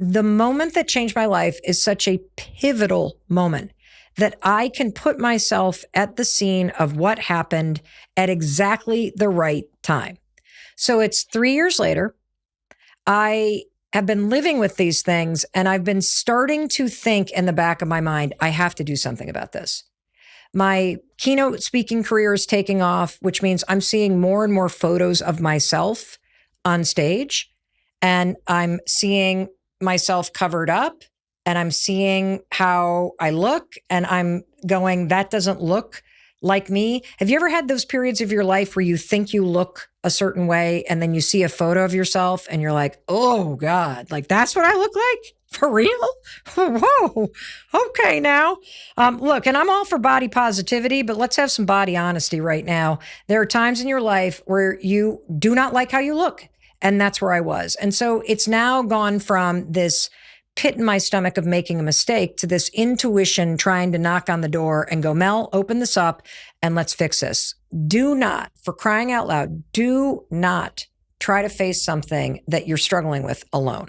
the moment that changed my life is such a pivotal moment that I can put myself at the scene of what happened at exactly the right time. So it's 3 years later. I have been living with these things, and I've been starting to think in the back of my mind, I have to do something about this. My keynote speaking career is taking off, which means I'm seeing more and more photos of myself on stage, and I'm seeing myself covered up, and I'm seeing how I look, and I'm going, that doesn't look like me. Have you ever had those periods of your life where you think you look a certain way and then you see a photo of yourself and you're like, oh God, like that's what I look like? For real? Whoa. Okay, now. Look, and I'm all for body positivity, but let's have some body honesty right now. There are times in your life where you do not like how you look. And that's where I was. And so it's now gone from this pit in my stomach of making a mistake to this intuition trying to knock on the door and go, Mel, open this up and let's fix this. Do not, for crying out loud, do not try to face something that you're struggling with alone.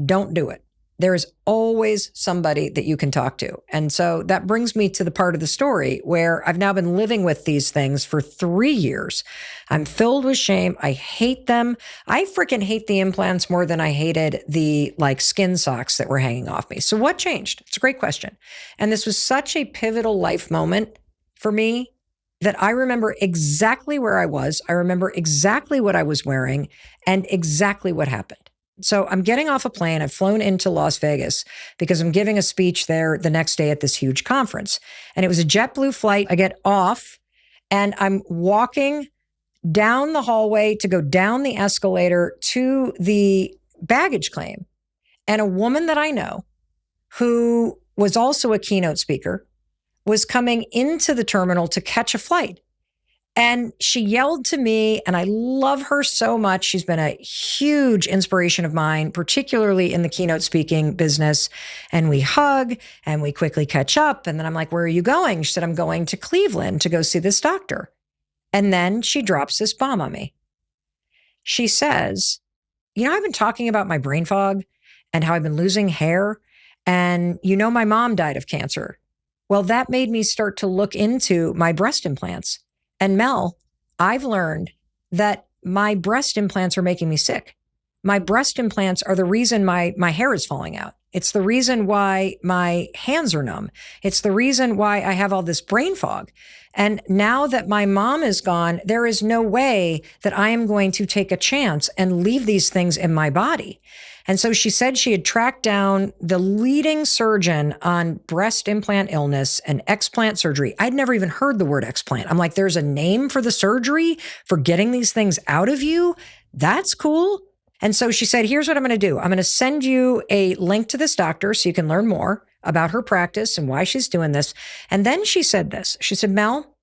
Don't do it. There is always somebody that you can talk to. And so that brings me to the part of the story where I've now been living with these things for 3 years. I'm filled with shame. I hate them. I freaking hate the implants more than I hated the skin socks that were hanging off me. So what changed? It's a great question. And this was such a pivotal life moment for me that I remember exactly where I was. I remember exactly what I was wearing and exactly what happened. So I'm getting off a plane. I've flown into Las Vegas because I'm giving a speech there the next day at this huge conference. And it was a JetBlue flight. I get off and I'm walking down the hallway to go down the escalator to the baggage claim. And a woman that I know who was also a keynote speaker was coming into the terminal to catch a flight. And she yelled to me, and I love her so much. She's been a huge inspiration of mine, particularly in the keynote speaking business. And we hug and we quickly catch up. And then I'm like, where are you going? She said, I'm going to Cleveland to go see this doctor. And then she drops this bomb on me. She says, I've been talking about my brain fog and how I've been losing hair. And my mom died of cancer. Well, that made me start to look into my breast implants. And Mel, I've learned that my breast implants are making me sick. My breast implants are the reason my hair is falling out. It's the reason why my hands are numb. It's the reason why I have all this brain fog. And now that my mom is gone, there is no way that I am going to take a chance and leave these things in my body. And so she said she had tracked down the leading surgeon on breast implant illness and explant surgery. I'd never even heard the word explant. I'm like, there's a name for the surgery for getting these things out of you? That's cool. And so she said, here's what I'm going to do. I'm going to send you a link to this doctor so you can learn more about her practice and why she's doing this. And then she said this. She said, Mel,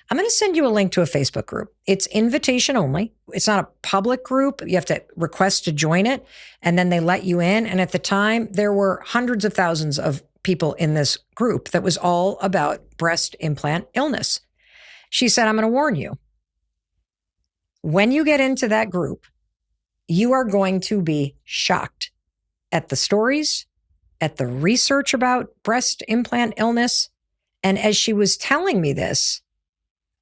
I'm going to send you a link to a Facebook group. It's invitation only. It's not a public group. You have to request to join it, and then they let you in. And at the time, there were hundreds of thousands of people in this group that was all about breast implant illness. She said, I'm going to warn you. When you get into that group, you are going to be shocked at the stories, at the research about breast implant illness. And as she was telling me this,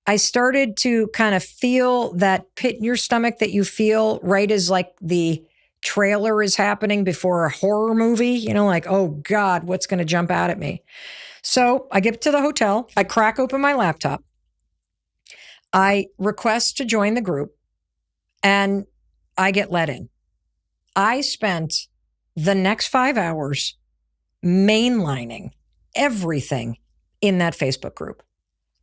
I started to kind of feel that pit in your stomach that you feel right as the trailer is happening before a horror movie, oh God, what's going to jump out at me? So I get to the hotel, I crack open my laptop, I request to join the group, and I get let in. I spent the next 5 hours mainlining everything in that Facebook group.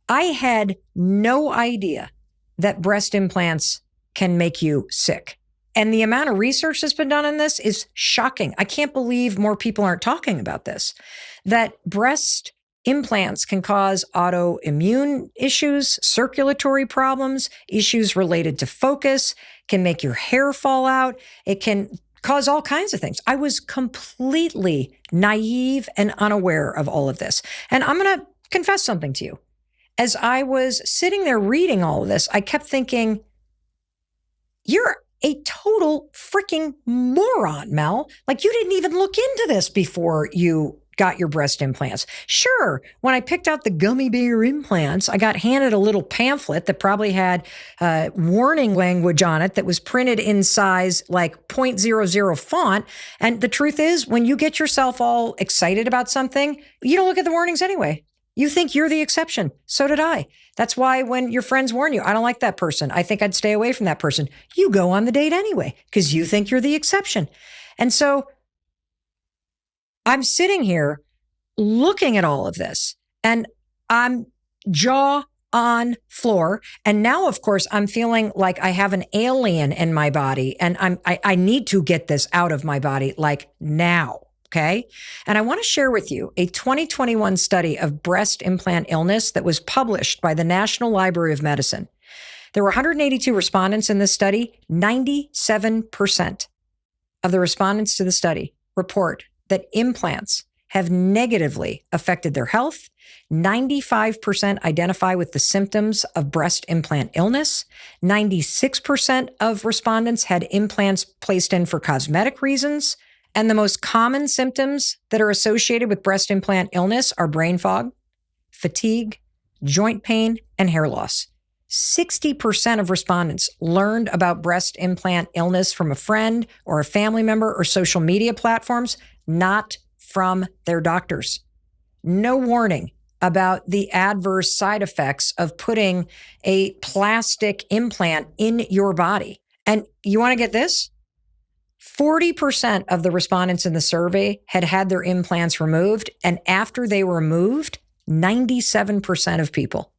I had no idea that breast implants can make you sick. And the amount of research that's been done on this is shocking. I can't believe more people aren't talking about this, that breast implants can cause autoimmune issues, circulatory problems, issues related to focus, can make your hair fall out. It can cause all kinds of things. I was completely naive and unaware of all of this. And I'm going to confess something to you. As I was sitting there reading all of this, I kept thinking, you're a total freaking moron, Mel. Like, you didn't even look into this before you got your breast implants. Sure, when I picked out the gummy bear implants, I got handed a little pamphlet that probably had warning language on it that was printed in size like 0.00 font. And the truth is, when you get yourself all excited about something, you don't look at the warnings anyway. You think you're the exception. So did I. That's why when your friends warn you, I don't like that person, I think I'd stay away from that person, you go on the date anyway because you think you're the exception. And so I'm sitting here looking at all of this and I'm jaw on floor. And now, of course, I'm feeling like I have an alien in my body and I need to get this out of my body like now. Okay. And I want to share with you a 2021 study of breast implant illness that was published by the National Library of Medicine. There were 182 respondents in this study. 97% of the respondents to the study report that implants have negatively affected their health. 95% identify with the symptoms of breast implant illness. 96% of respondents had implants placed in for cosmetic reasons. And the most common symptoms that are associated with breast implant illness are brain fog, fatigue, joint pain, and hair loss. 60% of respondents learned about breast implant illness from a friend or a family member or social media platforms, not from their doctors. No warning about the adverse side effects of putting a plastic implant in your body. And you want to get this? 40% of the respondents in the survey had had their implants removed. And after they were removed, 97% of people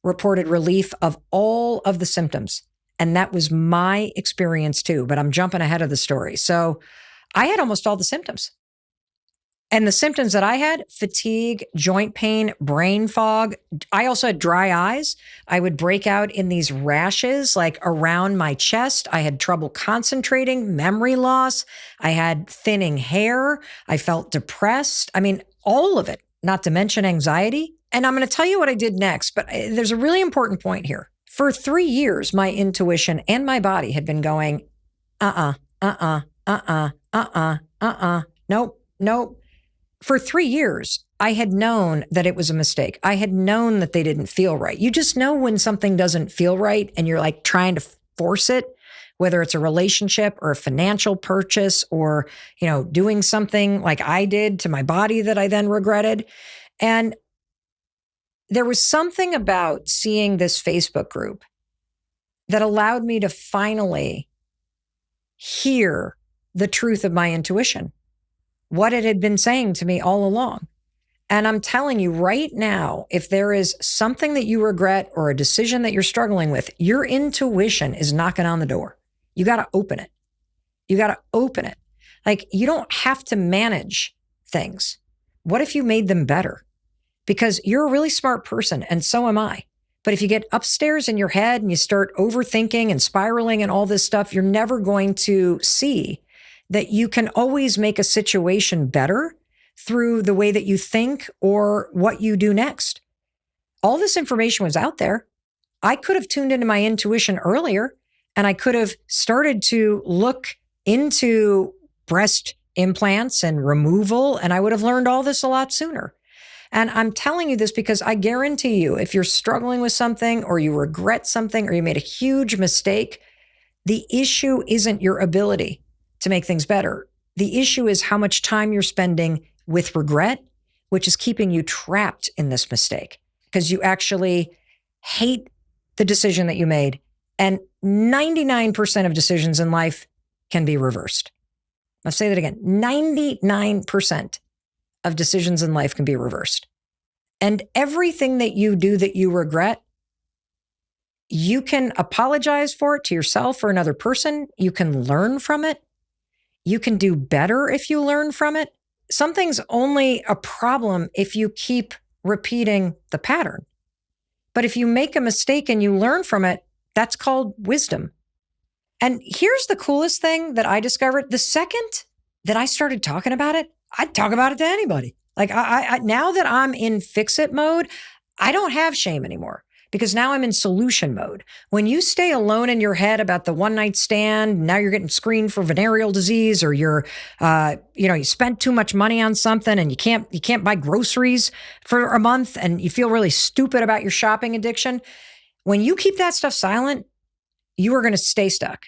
reported relief of all of the symptoms. And that was my experience too, but I'm jumping ahead of the story. So I had almost all the symptoms. And the symptoms that I had, fatigue, joint pain, brain fog. I also had dry eyes. I would break out in these rashes like around my chest. I had trouble concentrating, memory loss. I had thinning hair. I felt depressed. I mean, all of it, not to mention anxiety. And I'm going to tell you what I did next, but there's a really important point here. For 3 years, my intuition and my body had been going, nope. For 3 years, I had known that it was a mistake. I had known that they didn't feel right. You just know when something doesn't feel right and you're like trying to force it, whether it's a relationship or a financial purchase or, doing something like I did to my body that I then regretted. And there was something about seeing this Facebook group that allowed me to finally hear the truth of my intuition, what it had been saying to me all along. And I'm telling you right now, if there is something that you regret or a decision that you're struggling with, your intuition is knocking on the door. You got to open it. Like, you don't have to manage things. What if you made them better? Because you're a really smart person, and so am I. But if you get upstairs in your head and you start overthinking and spiraling and all this stuff, you're never going to see that you can always make a situation better through the way that you think or what you do next. All this information was out there. I could have tuned into my intuition earlier, and I could have started to look into breast implants and removal, and I would have learned all this a lot sooner. And I'm telling you this because I guarantee you, if you're struggling with something or you regret something or you made a huge mistake, the issue isn't your ability to make things better. The issue is how much time you're spending with regret, which is keeping you trapped in this mistake because you actually hate the decision that you made. And 99% of decisions in life can be reversed. I'll say that again. 99% of decisions in life can be reversed. And everything that you do that you regret, you can apologize for it to yourself or another person. You can learn from it. You can do better if you learn from it. Something's only a problem if you keep repeating the pattern. But if you make a mistake and you learn from it, that's called wisdom. And here's the coolest thing that I discovered. The second that I started talking about it, I'd talk about it to anybody. Like I now that I'm in fix it mode, I don't have shame anymore because now I'm in solution mode. When you stay alone in your head about the one night stand, now you're getting screened for venereal disease, or you spent too much money on something and you can't buy groceries for a month and you feel really stupid about your shopping addiction. When you keep that stuff silent, you are going to stay stuck.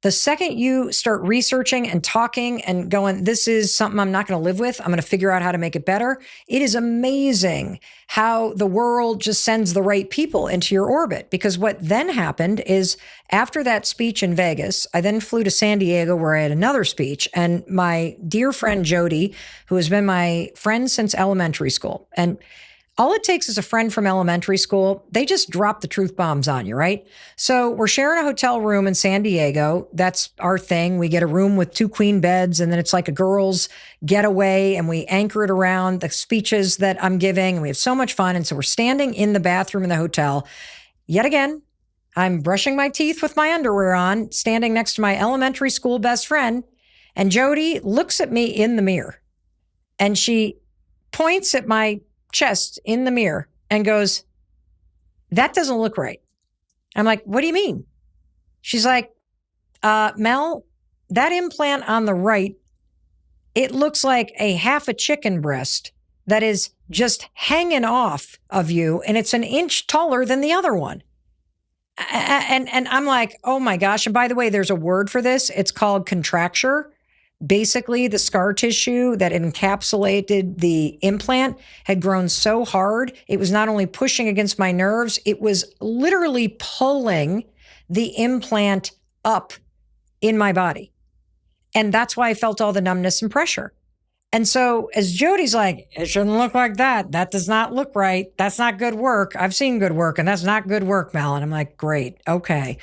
The second you start researching and talking and going, this is something I'm not going to live with, I'm going to figure out how to make it better. It is amazing how the world just sends the right people into your orbit. Because what then happened is, after that speech in Vegas, I then flew to San Diego where I had another speech. And my dear friend Jody, who has been my friend since elementary school, and all it takes is a friend from elementary school. They just drop the truth bombs on you, right? So we're sharing a hotel room in San Diego. That's our thing. We get a room with 2 queen beds, and then it's like a girls' getaway, and we anchor it around the speeches that I'm giving, and we have so much fun. And so we're standing in the bathroom in the hotel. Yet again, I'm brushing my teeth with my underwear on, standing next to my elementary school best friend, and Jody looks at me in the mirror, and she points at my chest in the mirror and goes, "That doesn't look right." I'm like, "What do you mean?" She's like, Mel, that implant on the right, it looks like a half a chicken breast that is just hanging off of you, and it's an inch taller than the other one. And I'm like, oh my gosh. And by the way, there's a word for this. It's called contracture. Basically, the scar tissue that encapsulated the implant had grown so hard, it was not only pushing against my nerves, it was literally pulling the implant up in my body. And that's why I felt all the numbness and pressure. And so as Jody's like, "It shouldn't look like that. That does not look right. That's not good work. I've seen good work, and that's not good work, Mel." And I'm like, great. Okay.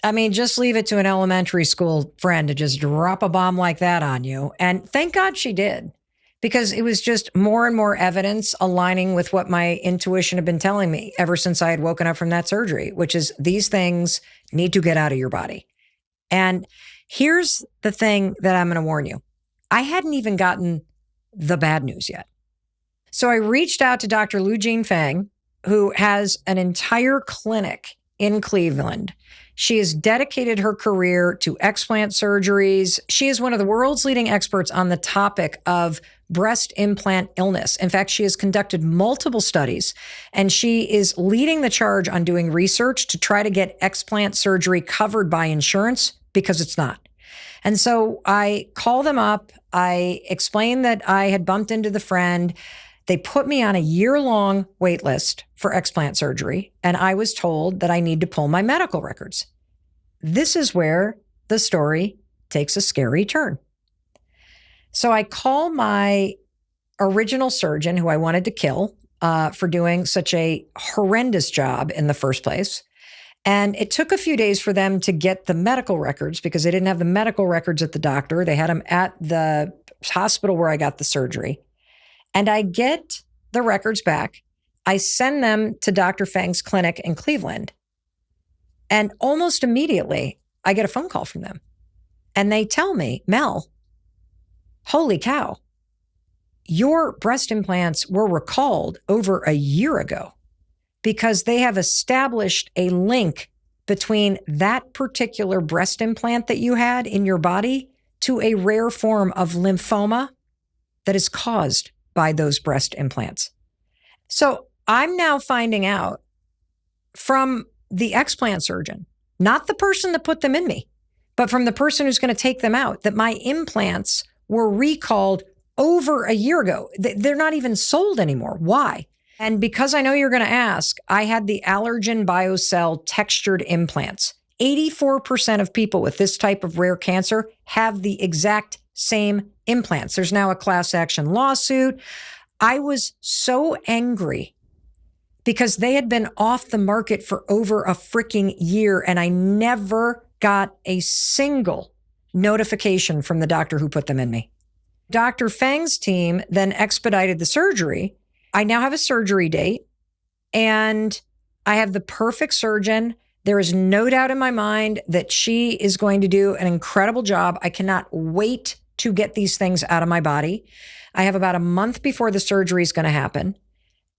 I mean, just leave it to an elementary school friend to just drop a bomb like that on you. And thank God she did, because it was just more and more evidence aligning with what my intuition had been telling me ever since I had woken up from that surgery, which is these things need to get out of your body. And here's the thing that I'm going to warn you. I hadn't even gotten the bad news yet. So I reached out to Dr. Lu Jean Fang, who has an entire clinic in Cleveland. She has dedicated her career to explant surgeries. She is one of the world's leading experts on the topic of breast implant illness. In fact, she has conducted multiple studies, and she is leading the charge on doing research to try to get explant surgery covered by insurance, because it's not. And so I call them up. I explained that I had bumped into the friend. They put me on a year-long wait list for explant surgery, and I was told that I need to pull my medical records. This is where the story takes a scary turn. So I call my original surgeon, who I wanted to kill for doing such a horrendous job in the first place. And it took a few days for them to get the medical records, because they didn't have the medical records at the doctor. They had them at the hospital where I got the surgery. And I get the records back. I send them to Dr. Fang's clinic in Cleveland. And almost immediately, I get a phone call from them. And they tell me, "Mel, holy cow, your breast implants were recalled over a year ago, because they have established a link between that particular breast implant that you had in your body to a rare form of lymphoma that is caused by those breast implants." So I'm now finding out from the explant surgeon, not the person that put them in me, but from the person who's going to take them out, that my implants were recalled over a year ago. They're not even sold anymore. Why? And because I know you're going to ask, I had the Allergen BioCell textured implants. 84% of people with this type of rare cancer have the exact same implants. There's now a class action lawsuit. I was so angry because they had been off the market for over a freaking year, and I never got a single notification from the doctor who put them in me. Dr. Fang's team then expedited the surgery. I now have a surgery date, and I have the perfect surgeon. There is no doubt in my mind that she is going to do an incredible job. I cannot wait to get these things out of my body. I have about a month before the surgery is going to happen.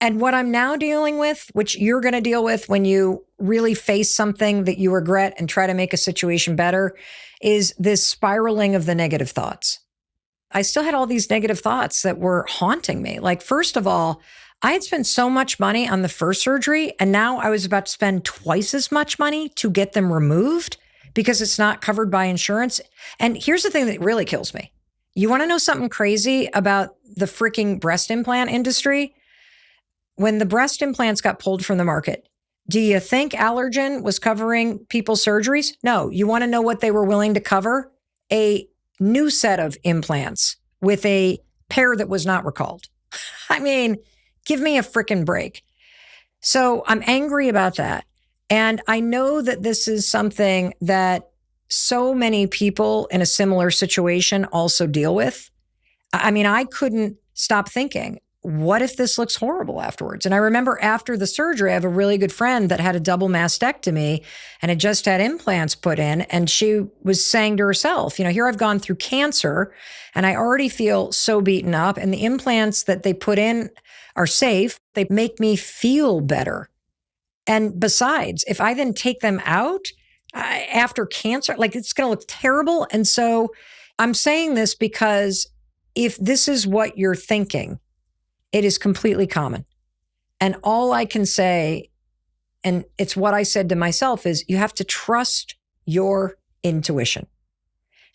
And what I'm now dealing with, which you're going to deal with when you really face something that you regret and try to make a situation better, is this spiraling of the negative thoughts. I still had all these negative thoughts that were haunting me. Like, first of all, I had spent so much money on the first surgery, and now I was about to spend twice as much money to get them removed because it's not covered by insurance. And here's the thing that really kills me. You want to know something crazy about the freaking breast implant industry? When the breast implants got pulled from the market, do you think Allergan was covering people's surgeries? No. You want to know what they were willing to cover? A new set of implants with a pair that was not recalled. I mean, give me a freaking break. So I'm angry about that. And I know that this is something that so many people in a similar situation also deal with. I mean, I couldn't stop thinking, what if this looks horrible afterwards? And I remember after the surgery, I have a really good friend that had a double mastectomy and had just had implants put in. And she was saying to herself, here I've gone through cancer and I already feel so beaten up. And the implants that they put in are safe. They make me feel better. And besides, if I then take them out after cancer, like it's going to look terrible. And so I'm saying this because if this is what you're thinking, it is completely common. And all I can say, and it's what I said to myself, is you have to trust your intuition.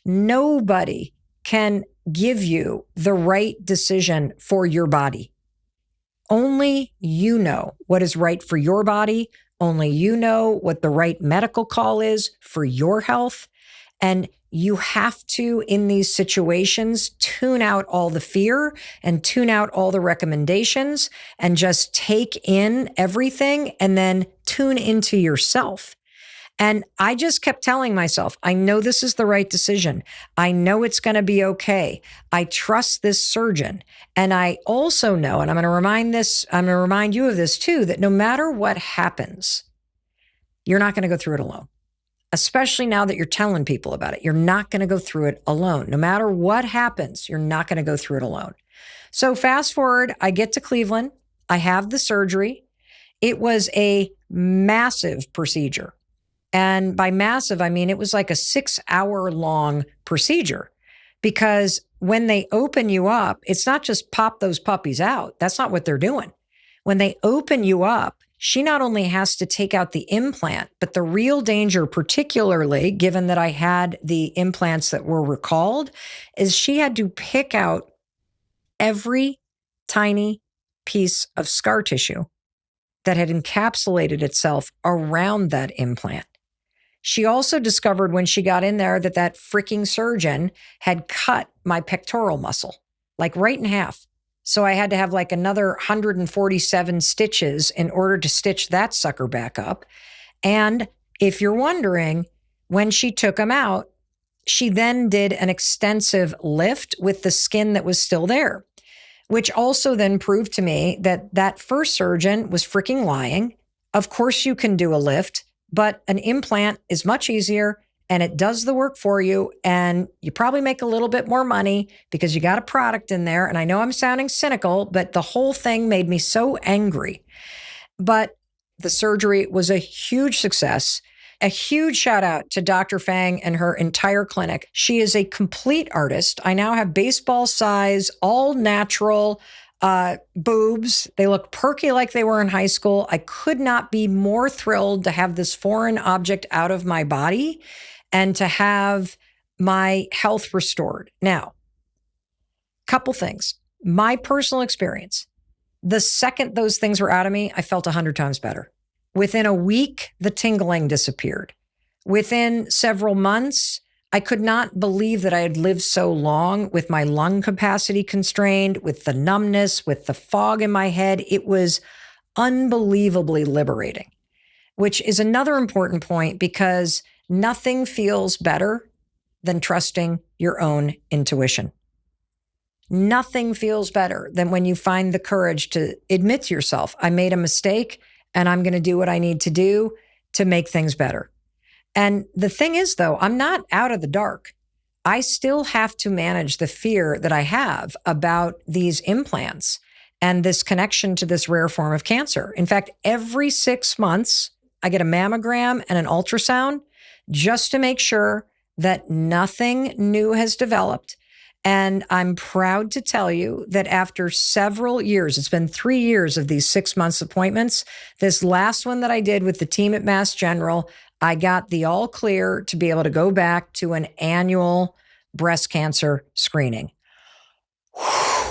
Nobody can give you the right decision for your body. Only you know what is right for your body. Only you know what the right medical call is for your health. And you have to, in these situations, tune out all the fear and tune out all the recommendations and just take in everything and then tune into yourself. And I just kept telling myself, I know this is the right decision. I know it's going to be okay. I trust this surgeon. And I also know, and I'm going to remind you of this too, that no matter what happens, you're not going to go through it alone. Especially now that you're telling people about it. You're not going to go through it alone. No matter what happens, you're not going to go through it alone. So fast forward, I get to Cleveland. I have the surgery. It was a massive procedure. And by massive, I mean, it was like a 6-hour-long procedure because when they open you up, it's not just pop those puppies out. That's not what they're doing. When they open you up, she not only has to take out the implant, but the real danger, particularly given that I had the implants that were recalled, is she had to pick out every tiny piece of scar tissue that had encapsulated itself around that implant. She also discovered when she got in there that freaking surgeon had cut my pectoral muscle, like right in half. So I had to have like another 147 stitches in order to stitch that sucker back up. And if you're wondering, when she took them out, she then did an extensive lift with the skin that was still there, which also then proved to me that first surgeon was freaking lying. Of course you can do a lift, but an implant is much easier and it does the work for you. And you probably make a little bit more money because you got a product in there. And I know I'm sounding cynical, but the whole thing made me so angry. But the surgery was a huge success. A huge shout out to Dr. Fang and her entire clinic. She is a complete artist. I now have baseball size, all natural boobs. They look perky like they were in high school. I could not be more thrilled to have this foreign object out of my body and to have my health restored. Now, couple things. My personal experience, the second those things were out of me, I felt 100 times better. Within a week, the tingling disappeared. Within several months, I could not believe that I had lived so long with my lung capacity constrained, with the numbness, with the fog in my head. It was unbelievably liberating, which is another important point because nothing feels better than trusting your own intuition. Nothing feels better than when you find the courage to admit to yourself, I made a mistake and I'm going to do what I need to do to make things better. And the thing is, though, I'm not out of the dark. I still have to manage the fear that I have about these implants. and this connection to this rare form of cancer. In fact, every 6 months, I get a mammogram and an ultrasound just to make sure that nothing new has developed. And I'm proud to tell you that after several years, it's been 3 years of these 6 months appointments, this last one that I did with the team at Mass General, I got the all clear to be able to go back to an annual breast cancer screening. Whew.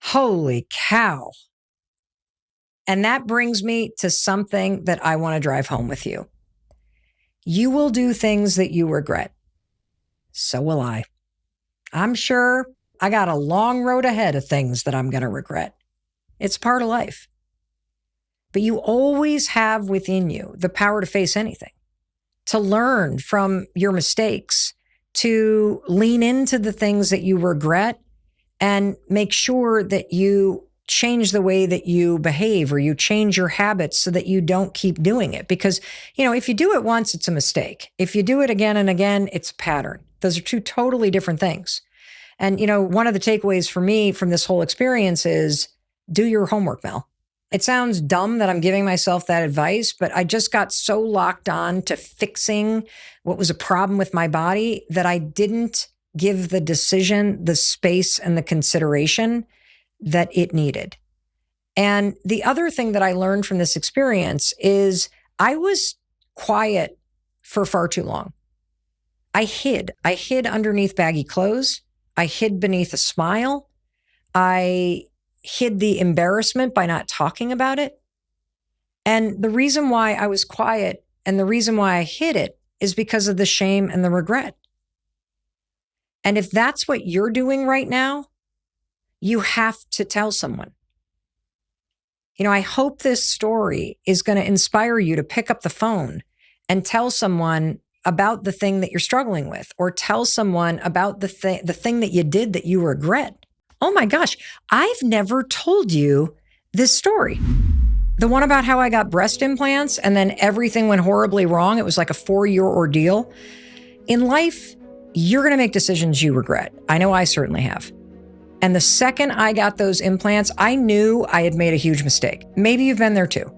Holy cow. And that brings me to something that I want to drive home with you. You will do things that you regret. So will I. I'm sure I got a long road ahead of things that I'm going to regret. It's part of life. But you always have within you the power to face anything, to learn from your mistakes, to lean into the things that you regret and make sure that you change the way that you behave or you change your habits so that you don't keep doing it. Because, if you do it once, it's a mistake. If you do it again and again, it's a pattern. Those are two totally different things. And, one of the takeaways for me from this whole experience is do your homework, Mel. It sounds dumb that I'm giving myself that advice, but I just got so locked on to fixing what was a problem with my body that I didn't give the decision the space and the consideration that it needed. And the other thing that I learned from this experience is I was quiet for far too long. I hid underneath baggy clothes. I hid beneath a smile. I hid the embarrassment by not talking about it. And the reason why I was quiet and the reason why I hid it is because of the shame and the regret. And if that's what you're doing right now, you have to tell someone. I hope this story is going to inspire you to pick up the phone and tell someone about the thing that you're struggling with, or tell someone about the thing that you did that you regret. Oh my gosh, I've never told you this story. The one about how I got breast implants and then everything went horribly wrong. It was like a 4-year ordeal. In life, you're going to make decisions you regret. I know I certainly have. And the second I got those implants, I knew I had made a huge mistake. Maybe you've been there too.